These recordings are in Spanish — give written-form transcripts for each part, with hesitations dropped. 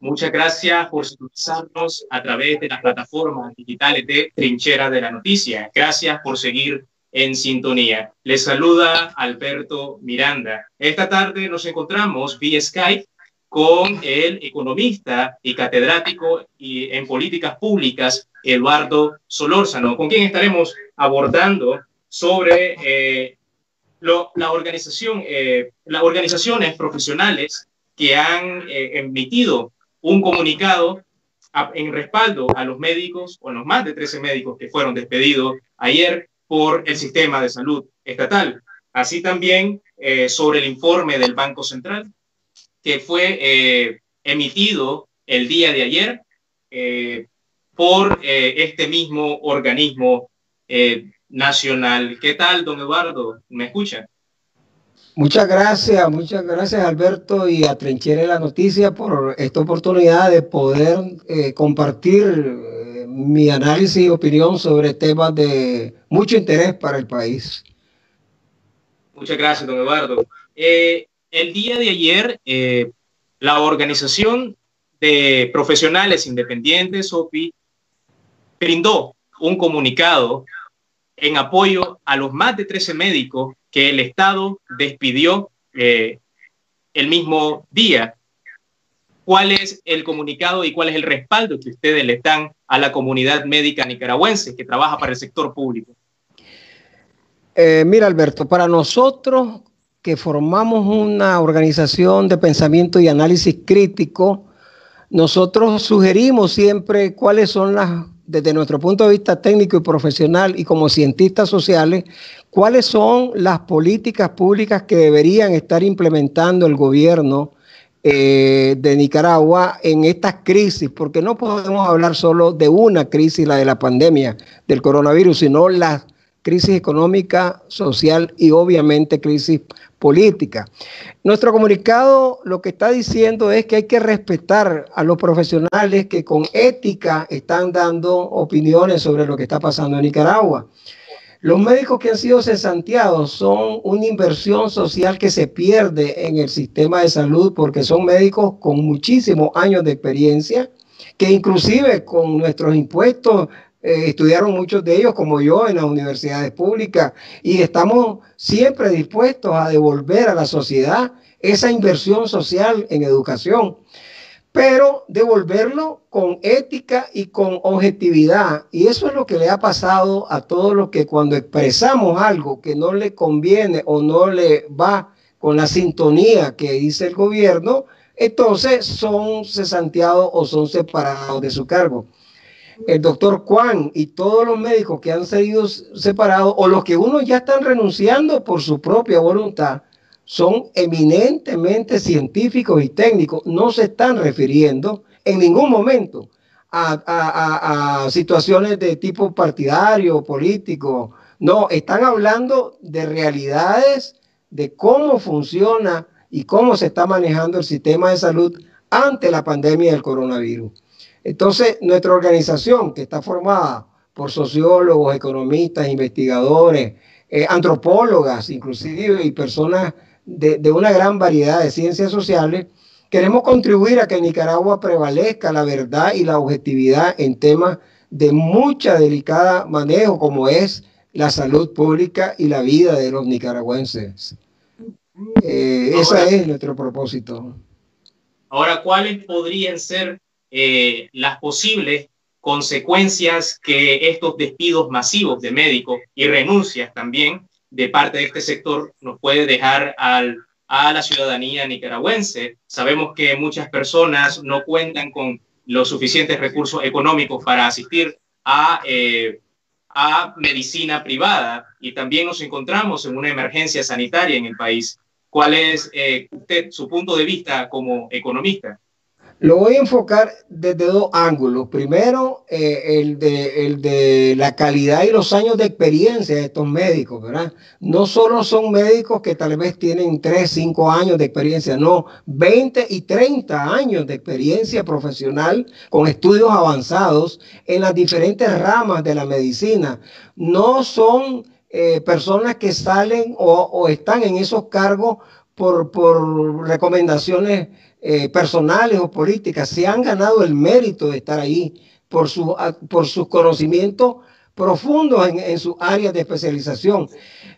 Muchas gracias por sintonizarnos a través de las plataformas digitales de Trinchera de la Noticia. Gracias por seguir en sintonía. Les saluda Alberto Miranda. Esta tarde nos encontramos vía Skype con el economista y catedrático en políticas públicas, Eduardo Solórzano, con quien estaremos abordando sobre las organizaciones profesionales que han emitido un comunicado en respaldo a los médicos, o los más de 13 médicos que fueron despedidos ayer por el sistema de salud estatal. Así también sobre el informe del Banco Central, que fue emitido el día de ayer por este mismo organismo nacional. ¿Qué tal, don Eduardo? ¿Me escucha? Muchas gracias Alberto y a Trinchera de la Noticia por esta oportunidad de poder compartir mi análisis y opinión sobre temas de mucho interés para el país. Muchas gracias, don Eduardo. El día de ayer, la Organización de Profesionales Independientes, OPI, brindó un comunicado en apoyo a los más de 13 médicos que el Estado despidió el mismo día. ¿Cuál es el comunicado y cuál es el respaldo que ustedes le dan a la comunidad médica nicaragüense que trabaja para el sector público? Mira, Alberto, para nosotros que formamos una organización de pensamiento y análisis crítico, nosotros sugerimos siempre cuáles son desde nuestro punto de vista técnico y profesional y como cientistas sociales, cuáles son las políticas públicas que deberían estar implementando el gobierno de Nicaragua en estas crisis, porque no podemos hablar solo de una crisis, la de la pandemia del coronavirus, sino la crisis económica, social y obviamente crisis política. Nuestro comunicado lo que está diciendo es que hay que respetar a los profesionales que con ética están dando opiniones sobre lo que está pasando en Nicaragua. Los médicos que han sido cesanteados son una inversión social que se pierde en el sistema de salud porque son médicos con muchísimos años de experiencia, que inclusive con nuestros impuestos estudiaron muchos de ellos, como yo, en las universidades públicas, y estamos siempre dispuestos a devolver a la sociedad esa inversión social en educación, pero devolverlo con ética y con objetividad. Y eso es lo que le ha pasado a todos los que cuando expresamos algo que no le conviene o no le va con la sintonía que dice el gobierno, entonces son cesanteados o son separados de su cargo. El doctor Juan y todos los médicos que han sido separados o los que unos ya están renunciando por su propia voluntad son eminentemente científicos y técnicos, no se están refiriendo en ningún momento a situaciones de tipo partidario, político, no, están hablando de realidades, de cómo funciona y cómo se está manejando el sistema de salud ante la pandemia del coronavirus. Entonces, nuestra organización, que está formada por sociólogos, economistas, investigadores, antropólogas, inclusive, y personas de una gran variedad de ciencias sociales, queremos contribuir a que en Nicaragua prevalezca la verdad y la objetividad en temas de mucha delicada manejo, como es la salud pública y la vida de los nicaragüenses. Ese es nuestro propósito. Ahora, ¿cuáles podrían ser las posibles consecuencias que estos despidos masivos de médicos y renuncias también de parte de este sector nos puede dejar a la ciudadanía nicaragüense? Sabemos que muchas personas no cuentan con los suficientes recursos económicos para asistir a medicina privada y también nos encontramos en una emergencia sanitaria en el país. ¿Cuál es su punto de vista como economista? Lo voy a enfocar desde dos ángulos. Primero, el de la calidad y los años de experiencia de estos médicos, ¿verdad? No solo son médicos que tal vez tienen 3, 5 años de experiencia, no, 20 y 30 años de experiencia profesional con estudios avanzados en las diferentes ramas de la medicina. No son personas que salen o están en esos cargos por recomendaciones personales o políticas, se han ganado el mérito de estar ahí por sus conocimientos profundos en sus áreas de especialización.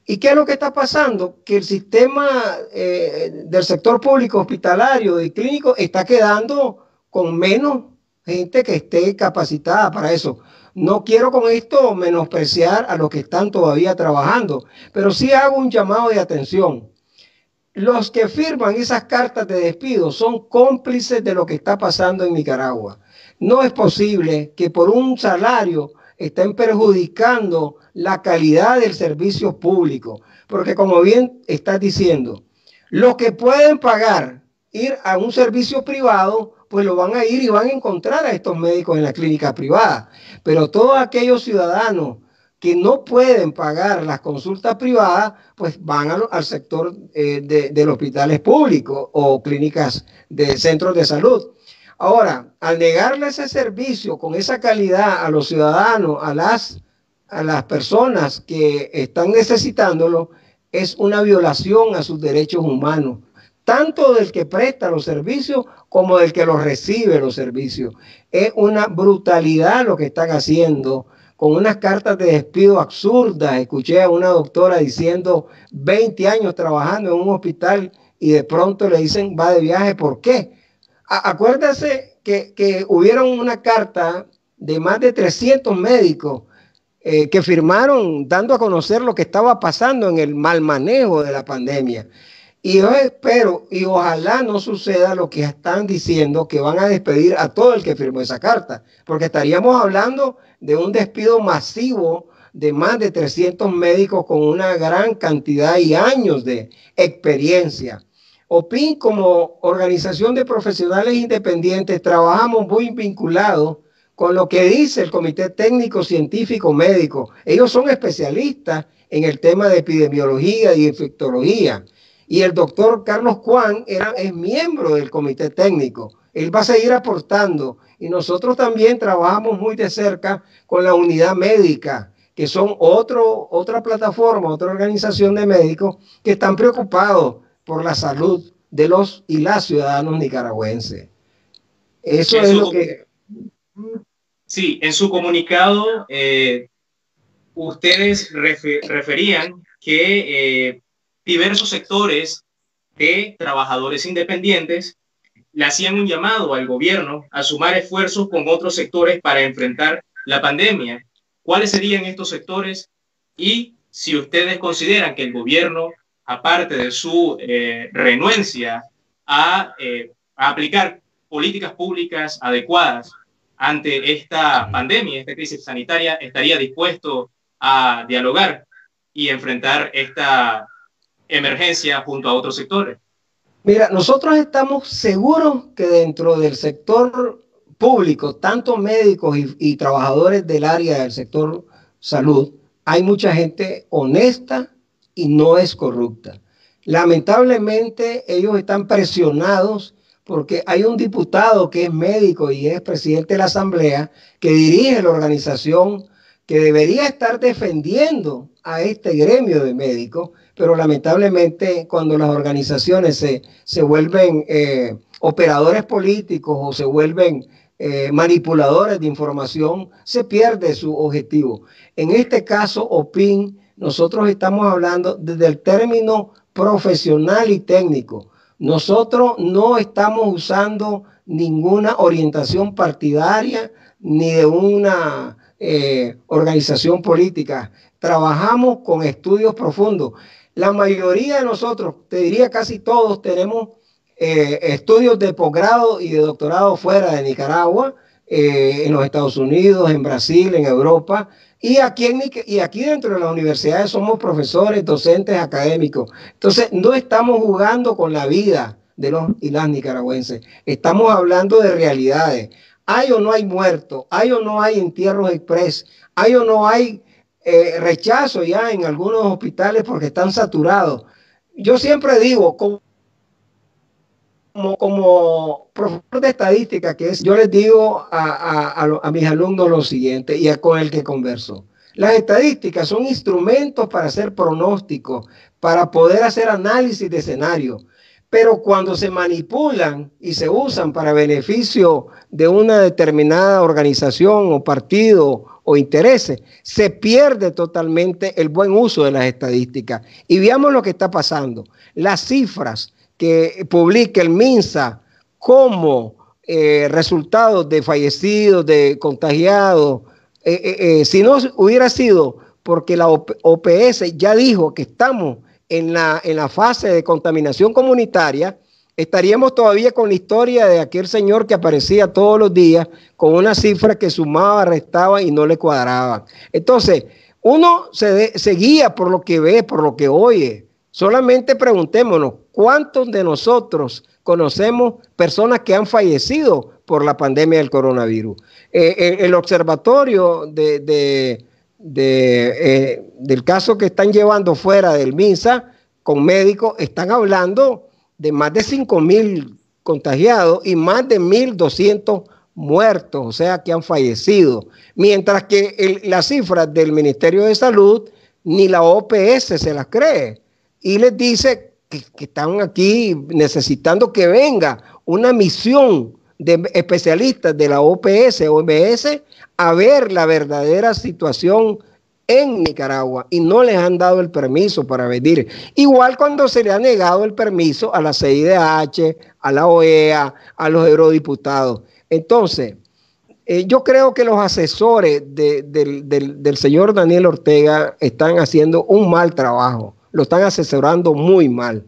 ¿Y qué es lo que está pasando? Que el sistema del sector público hospitalario y clínico está quedando con menos gente que esté capacitada para eso. No quiero con esto menospreciar a los que están todavía trabajando, pero sí hago un llamado de atención. Los que firman esas cartas de despido son cómplices de lo que está pasando en Nicaragua. No es posible que por un salario estén perjudicando la calidad del servicio público, porque como bien estás diciendo, los que pueden pagar ir a un servicio privado, pues lo van a ir y van a encontrar a estos médicos en la clínica privada. Pero todos aquellos ciudadanos que no pueden pagar las consultas privadas, pues van al sector de los hospitales públicos o clínicas de centros de salud. Ahora, al negarle ese servicio con esa calidad a los ciudadanos, a las personas que están necesitándolo, es una violación a sus derechos humanos, tanto del que presta los servicios como del que los recibe los servicios. Es una brutalidad lo que están haciendo con unas cartas de despido absurdas. Escuché a una doctora diciendo 20 años trabajando en un hospital y de pronto le dicen va de viaje. ¿Por qué? Acuérdase que hubieron una carta de más de 300 médicos que firmaron dando a conocer lo que estaba pasando en el mal manejo de la pandemia. Y yo espero y ojalá no suceda lo que están diciendo, que van a despedir a todo el que firmó esa carta, porque estaríamos hablando de un despido masivo de más de 300 médicos con una gran cantidad y años de experiencia. OPIN, como organización de profesionales independientes, trabajamos muy vinculados con lo que dice el Comité Técnico Científico Médico. Ellos son especialistas en el tema de epidemiología y infectología. Y el doctor Carlos Cuán es miembro del comité técnico. Él va a seguir aportando. Y nosotros también trabajamos muy de cerca con la unidad médica, que son otra plataforma, otra organización de médicos que están preocupados por la salud de los y las ciudadanos nicaragüenses. Eso es lo que... Sí, en su comunicado ustedes referían que diversos sectores de trabajadores independientes le hacían un llamado al gobierno a sumar esfuerzos con otros sectores para enfrentar la pandemia. ¿Cuáles serían estos sectores? Y si ustedes consideran que el gobierno, aparte de su renuencia a aplicar políticas públicas adecuadas ante esta pandemia, esta crisis sanitaria, estaría dispuesto a dialogar y enfrentar esta emergencia junto a otros sectores. Mira, nosotros estamos seguros que dentro del sector público, tanto médicos y trabajadores del área del sector salud, hay mucha gente honesta y no es corrupta. Lamentablemente ellos están presionados porque hay un diputado que es médico y es presidente de la Asamblea que dirige la organización que debería estar defendiendo a este gremio de médicos, pero lamentablemente cuando las organizaciones se vuelven operadores políticos o se vuelven manipuladores de información, se pierde su objetivo. En este caso, OPIN, nosotros estamos hablando desde el término profesional y técnico. Nosotros no estamos usando ninguna orientación partidaria ni de una organización política. Trabajamos con estudios profundos. La mayoría de nosotros, te diría casi todos, tenemos estudios de posgrado y de doctorado fuera de Nicaragua, en los Estados Unidos, en Brasil, en Europa, y aquí dentro de las universidades somos profesores, docentes, académicos. Entonces, no estamos jugando con la vida de los y las nicaragüenses. Estamos hablando de realidades. ¿Hay o no hay muertos? ¿Hay o no hay entierros express? ¿Hay o no hay rechazo ya en algunos hospitales porque están saturados? Yo siempre digo, como profesor de estadística, yo les digo a mis alumnos lo siguiente y con el que converso. Las estadísticas son instrumentos para hacer pronósticos, para poder hacer análisis de escenarios, pero cuando se manipulan y se usan para beneficio de una determinada organización o partido o intereses, se pierde totalmente el buen uso de las estadísticas. Y veamos lo que está pasando. Las cifras que publica el MINSA como resultados de fallecidos, de contagiados, si no hubiera sido porque la OPS ya dijo que estamos en la fase de contaminación comunitaria, estaríamos todavía con la historia de aquel señor que aparecía todos los días con una cifra que sumaba, restaba y no le cuadraba. Entonces, uno se guía por lo que ve, por lo que oye. Solamente preguntémonos, ¿cuántos de nosotros conocemos personas que han fallecido por la pandemia del coronavirus? El observatorio del caso que están llevando fuera del MINSA con médicos, están hablando de más de 5,000 contagiados y más de 1,200 muertos, o sea que han fallecido. Mientras que las cifras del Ministerio de Salud, ni la OPS se las cree. Y les dice que están aquí necesitando que venga una misión de especialistas de la OPS, OMS, a ver la verdadera situación en Nicaragua y no les han dado el permiso para venir. Igual cuando se le ha negado el permiso a la CIDH, a la OEA, a los eurodiputados. Entonces, yo creo que los asesores del señor Daniel Ortega están haciendo un mal trabajo, lo están asesorando muy mal.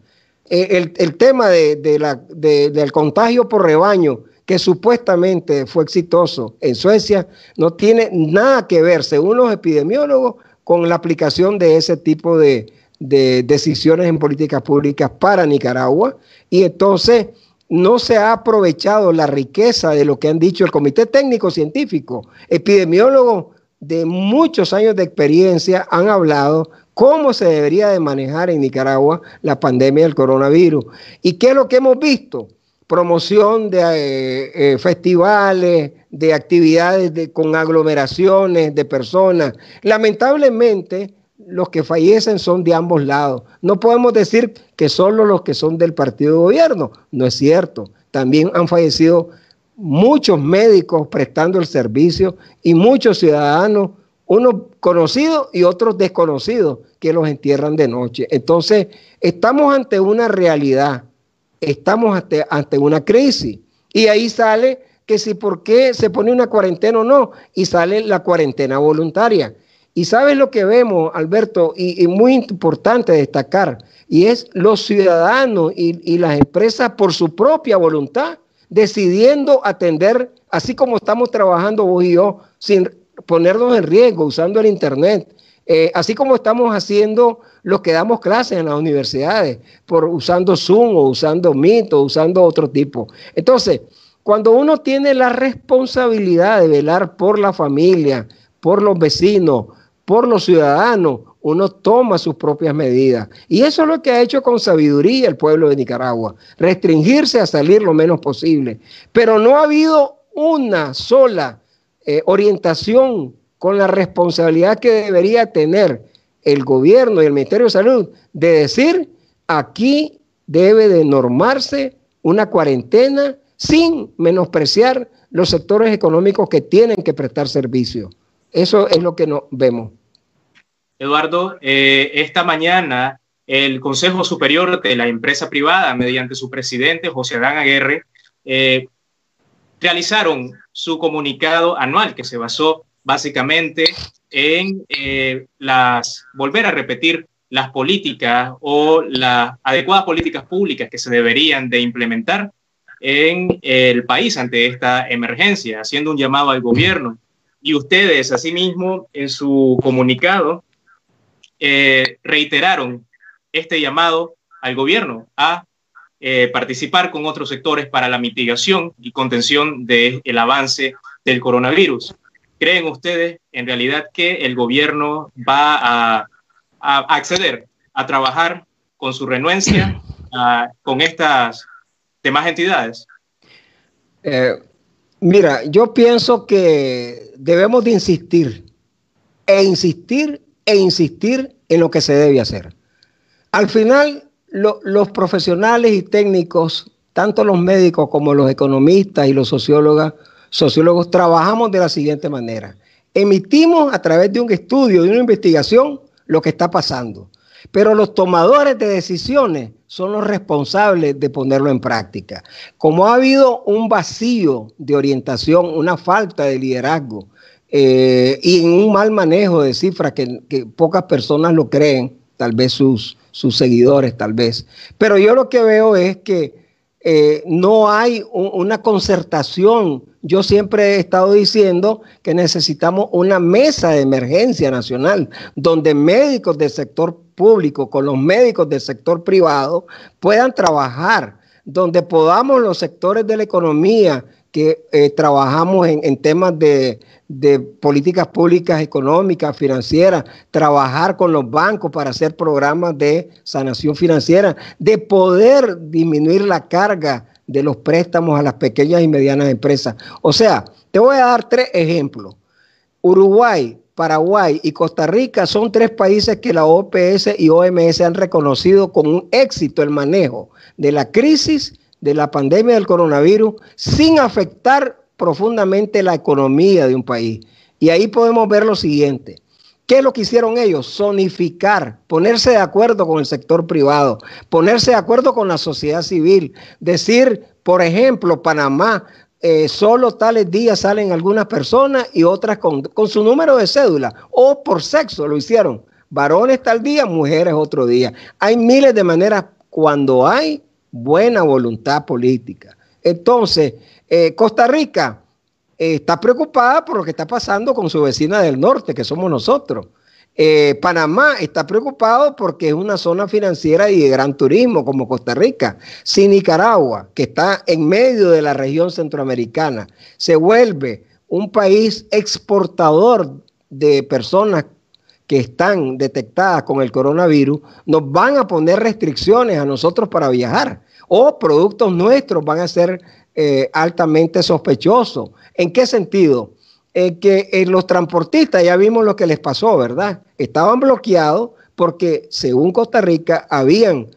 El tema del contagio por rebaño, que supuestamente fue exitoso en Suecia, no tiene nada que ver, según los epidemiólogos, con la aplicación de ese tipo de decisiones en políticas públicas para Nicaragua. Y entonces no se ha aprovechado la riqueza de lo que han dicho el Comité Técnico Científico. Epidemiólogos de muchos años de experiencia han hablado cómo se debería de manejar en Nicaragua la pandemia del coronavirus. ¿Y qué es lo que hemos visto? Promoción de festivales, de actividades con aglomeraciones de personas. Lamentablemente, los que fallecen son de ambos lados. No podemos decir que solo los que son del partido de gobierno. No es cierto. También han fallecido muchos médicos prestando el servicio y muchos ciudadanos, unos conocidos y otros desconocidos, que los entierran de noche. Entonces, estamos ante una realidad. Estamos ante una crisis y ahí sale que si por qué se pone una cuarentena o no, y sale la cuarentena voluntaria. Y sabes lo que vemos, Alberto, y muy importante destacar, y es los ciudadanos y las empresas por su propia voluntad decidiendo atender, así como estamos trabajando vos y yo, sin ponernos en riesgo, usando el internet. Así como estamos haciendo los que damos clases en las universidades, usando Zoom o usando Meet o usando otro tipo. Entonces, cuando uno tiene la responsabilidad de velar por la familia, por los vecinos, por los ciudadanos, uno toma sus propias medidas. Y eso es lo que ha hecho con sabiduría el pueblo de Nicaragua, restringirse a salir lo menos posible. Pero no ha habido una sola orientación con la responsabilidad que debería tener el gobierno y el Ministerio de Salud de decir, aquí debe de normarse una cuarentena sin menospreciar los sectores económicos que tienen que prestar servicio. Eso es lo que no vemos. Eduardo, esta mañana el Consejo Superior de la Empresa Privada, mediante su presidente, José Adán Aguirre, realizaron su comunicado anual que se basó básicamente en volver a repetir las políticas o las adecuadas políticas públicas que se deberían de implementar en el país ante esta emergencia, haciendo un llamado al gobierno. Y ustedes, asimismo, en su comunicado, reiteraron este llamado al gobierno a participar con otros sectores para la mitigación y contención del avance del coronavirus. ¿Creen ustedes en realidad que el gobierno va a acceder a trabajar con su renuencia con estas demás entidades? Mira, yo pienso que debemos de insistir en lo que se debe hacer. Al final, los profesionales y técnicos, tanto los médicos como los economistas y los sociólogos, trabajamos de la siguiente manera. Emitimos a través de un estudio, de una investigación, lo que está pasando. Pero los tomadores de decisiones son los responsables de ponerlo en práctica. Como ha habido un vacío de orientación, una falta de liderazgo y un mal manejo de cifras que pocas personas lo creen, tal vez sus seguidores, tal vez. Pero yo lo que veo es que no hay una concertación. Yo siempre he estado diciendo que necesitamos una mesa de emergencia nacional donde médicos del sector público con los médicos del sector privado puedan trabajar, donde podamos los sectores de la economía que trabajamos en temas de políticas públicas económicas, financieras, trabajar con los bancos para hacer programas de sanación financiera, de poder disminuir la carga de los préstamos a las pequeñas y medianas empresas. O sea, te voy a dar 3 ejemplos. Uruguay, Paraguay y Costa Rica son 3 países que la OPS y OMS han reconocido como un éxito el manejo de la crisis de la pandemia del coronavirus sin afectar profundamente la economía de un país. Y ahí podemos ver lo siguiente. ¿Qué es lo que hicieron ellos? Zonificar, ponerse de acuerdo con el sector privado, ponerse de acuerdo con la sociedad civil, decir, por ejemplo, Panamá, solo tales días salen algunas personas y otras con su número de cédula o por sexo lo hicieron. Varones tal día, mujeres otro día. Hay miles de maneras cuando hay buena voluntad política. Entonces, Costa Rica está preocupada por lo que está pasando con su vecina del norte, que somos nosotros. Panamá está preocupado porque es una zona financiera y de gran turismo como Costa Rica. Si Nicaragua, que está en medio de la región centroamericana, se vuelve un país exportador de personas que están detectadas con el coronavirus, nos van a poner restricciones a nosotros para viajar o productos nuestros van a ser altamente sospechosos. ¿En qué sentido? Que los transportistas ya vimos lo que les pasó, ¿verdad? Estaban bloqueados porque según Costa Rica habían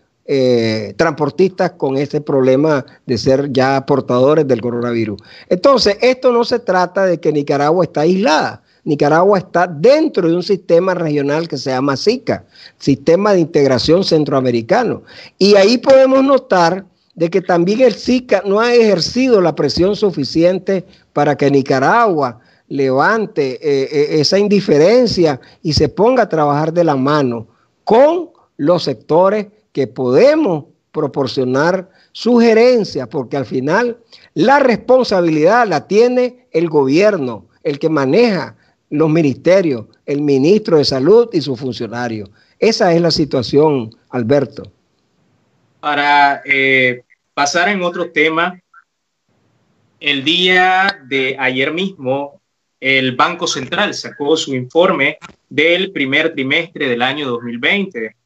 transportistas con ese problema de ser ya portadores del coronavirus. Entonces, esto no se trata de que Nicaragua está aislada. Nicaragua está dentro de un sistema regional que se llama SICA, Sistema de Integración Centroamericano. Y ahí podemos notar de que también el SICA no ha ejercido la presión suficiente para que Nicaragua levante esa indiferencia y se ponga a trabajar de la mano con los sectores que podemos proporcionar sugerencias, porque al final la responsabilidad la tiene el gobierno, el que maneja los ministerios, el ministro de Salud y sus funcionarios. Esa es la situación, Alberto. Para pasar en otro tema, el día de ayer mismo, el Banco Central sacó su informe del primer trimestre del año 2020,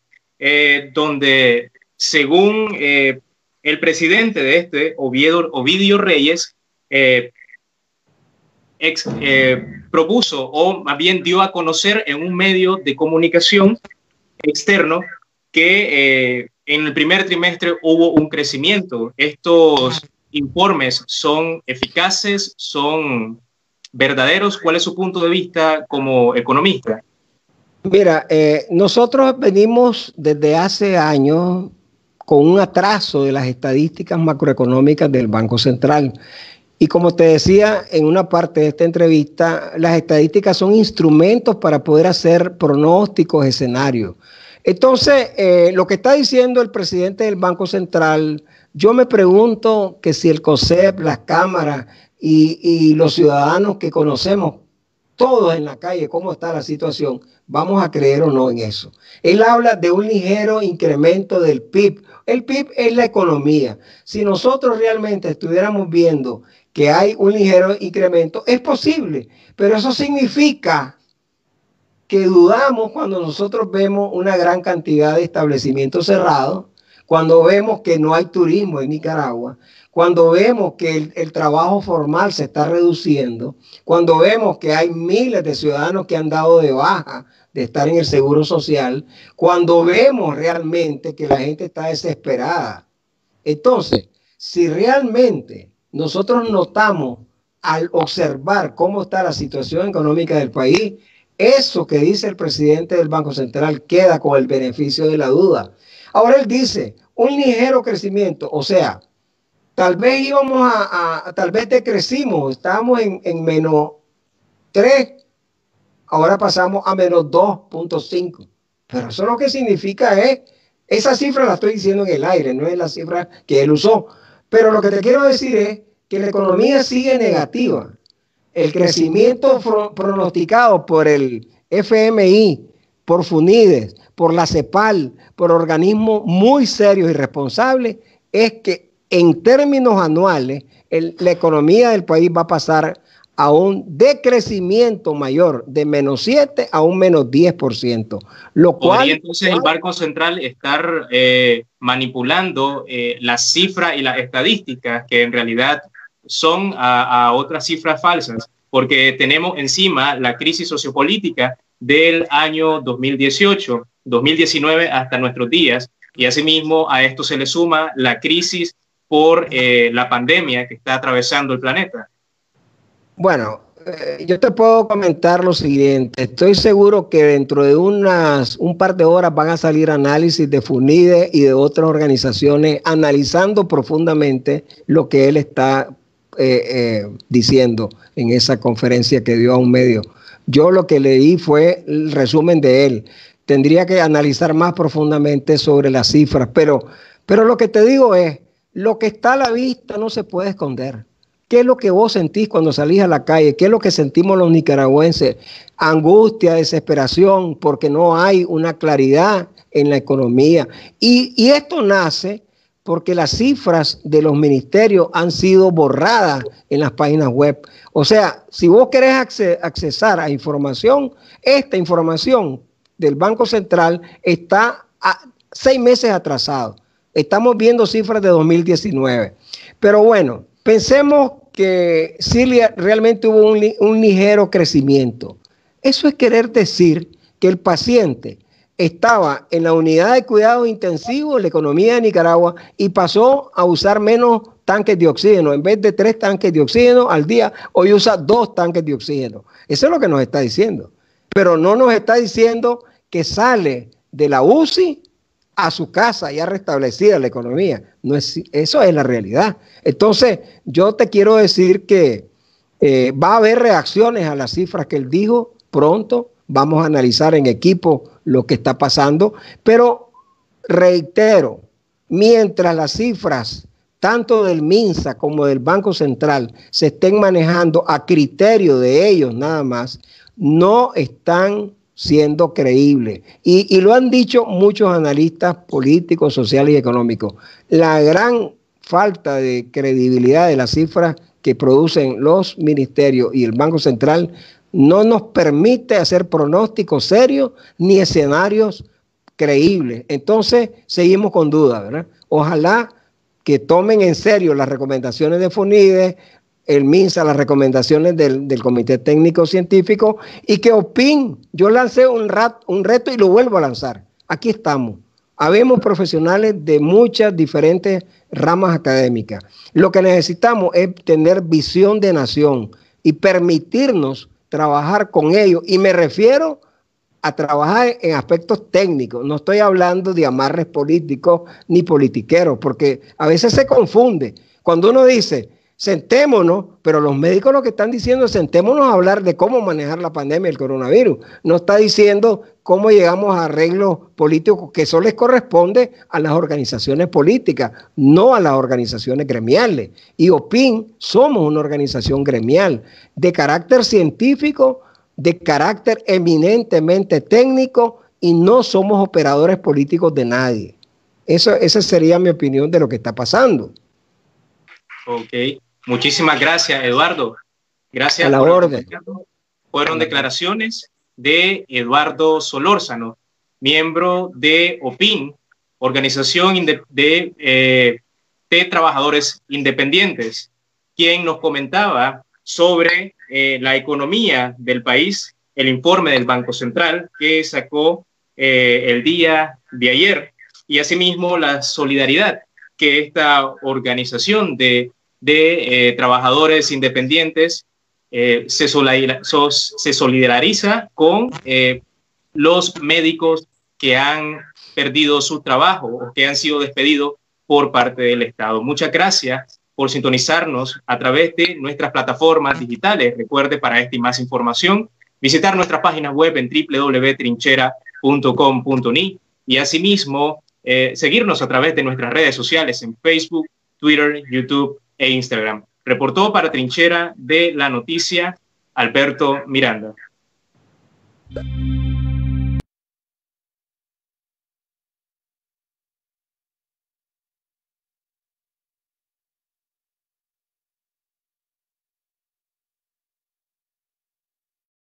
donde según el presidente de este, Ovidio Reyes, propuso o más bien dio a conocer en un medio de comunicación externo que en el primer trimestre hubo un crecimiento. ¿Estos informes son eficaces? ¿Son verdaderos? ¿Cuál es su punto de vista como economista? Mira, nosotros venimos desde hace años con un atraso de las estadísticas macroeconómicas del Banco Central. Y como te decía en una parte de esta entrevista, las estadísticas son instrumentos para poder hacer pronósticos, escenarios. Entonces, lo que está diciendo el presidente del Banco Central Yo me pregunto que si el COSEP, las cámaras y los ciudadanos que conocemos todos en la calle cómo está la situación, vamos a creer o no en eso. Él habla de un ligero incremento del PIB. El PIB es la economía. Si nosotros realmente estuviéramos viendo que hay un ligero incremento, es posible, pero eso significa que dudamos cuando nosotros vemos una gran cantidad de establecimientos cerrados, cuando vemos que no hay turismo en Nicaragua, cuando vemos que el trabajo formal se está reduciendo, cuando vemos que hay miles de ciudadanos que han dado de baja de estar en el seguro social, cuando vemos realmente que la gente está desesperada. Entonces, si realmente nosotros notamos al observar cómo está la situación económica del país, eso que dice el presidente del Banco Central queda con el beneficio de la duda. Ahora él dice, un ligero crecimiento, o sea, tal vez tal vez decrecimos, estábamos en menos 3, ahora pasamos a menos 2.5. Pero eso lo que significa es, esa cifra la estoy diciendo en el aire, no es la cifra que él usó. Pero lo que te quiero decir es que la economía sigue negativa. El crecimiento pronosticado por el FMI, por FUNIDES, por la CEPAL, por organismos muy serios y responsables, es que en términos anuales la economía del país va a pasar a un decrecimiento mayor de menos 7 a un menos 10%. Lo cual, ¿podría entonces el Banco Central estar manipulando las cifras y las estadísticas que en realidad son a otras cifras falsas? Porque tenemos encima la crisis sociopolítica del año 2018, 2019 hasta nuestros días, y asimismo a esto se le suma la crisis por la pandemia que está atravesando el planeta. Bueno, yo te puedo comentar lo siguiente. Estoy seguro que dentro de un par de horas van a salir análisis de FUNIDE y de otras organizaciones analizando profundamente lo que él está diciendo en esa conferencia que dio a un medio. Yo lo que leí fue el resumen de él. Tendría que analizar más profundamente sobre las cifras, pero lo que te digo es, lo que está a la vista no se puede esconder. ¿Qué es lo que vos sentís cuando salís a la calle? ¿Qué es lo que sentimos los nicaragüenses? Angustia, desesperación, porque no hay una claridad en la economía. Y esto nace porque las cifras de los ministerios han sido borradas en las páginas web. O sea, si vos querés accesar a información, esta información del Banco Central está a 6 meses atrasado. Estamos viendo cifras de 2019. Pero bueno, pensemos que sí realmente hubo un ligero crecimiento. Eso es querer decir que el paciente estaba en la unidad de cuidados intensivos en la economía de Nicaragua y pasó a usar menos tanques de oxígeno. En vez de 3 tanques de oxígeno al día, hoy usa 2 tanques de oxígeno. Eso es lo que nos está diciendo. Pero no nos está diciendo que sale de la UCI a su casa ya restablecida la economía. No es, eso es la realidad. Entonces, yo te quiero decir que va a haber reacciones a las cifras que él dijo pronto. Vamos a analizar en equipo lo que está pasando, pero reitero, mientras las cifras tanto del MINSA como del Banco Central se estén manejando a criterio de ellos nada más, no están siendo creíbles. Y lo han dicho muchos analistas políticos, sociales y económicos. La gran falta de credibilidad de las cifras que producen los ministerios y el Banco Central no nos permite hacer pronósticos serios ni escenarios creíbles. Entonces, seguimos con dudas, ¿verdad? Ojalá que tomen en serio las recomendaciones de FUNIDE, el MINSA, las recomendaciones del Comité Técnico Científico y que opinen. Yo lancé un reto y lo vuelvo a lanzar. Aquí estamos. Habemos profesionales de muchas diferentes ramas académicas. Lo que necesitamos es tener visión de nación y permitirnos trabajar con ellos, y me refiero a trabajar en aspectos técnicos. No estoy hablando de amarres políticos ni politiqueros, porque a veces se confunde. Cuando uno dice, sentémonos, pero los médicos lo que están diciendo es sentémonos a hablar de cómo manejar la pandemia del coronavirus. No está diciendo cómo llegamos a arreglos políticos, que eso les corresponde a las organizaciones políticas, no a las organizaciones gremiales. Y OPIN somos una organización gremial de carácter científico, de carácter eminentemente técnico, y no somos operadores políticos de nadie. Esa sería mi opinión de lo que está pasando. Ok. Muchísimas gracias, Eduardo. Gracias a la por orden. Fueron declaraciones de Eduardo Solórzano, miembro de OPIN, Organización de Trabajadores Independientes, quien nos comentaba sobre la economía del país, el informe del Banco Central que sacó el día de ayer, y asimismo la solidaridad que esta organización de trabajadores independientes se solidariza con los médicos que han perdido su trabajo o que han sido despedidos por parte del Estado. Muchas gracias por sintonizarnos a través de nuestras plataformas digitales. Recuerde, para esta y más información, visitar nuestras páginas web en www.trinchera.com.ni y asimismo seguirnos a través de nuestras redes sociales en Facebook, Twitter, YouTube e Instagram. Reportó para Trinchera de la Noticia, Alberto Miranda.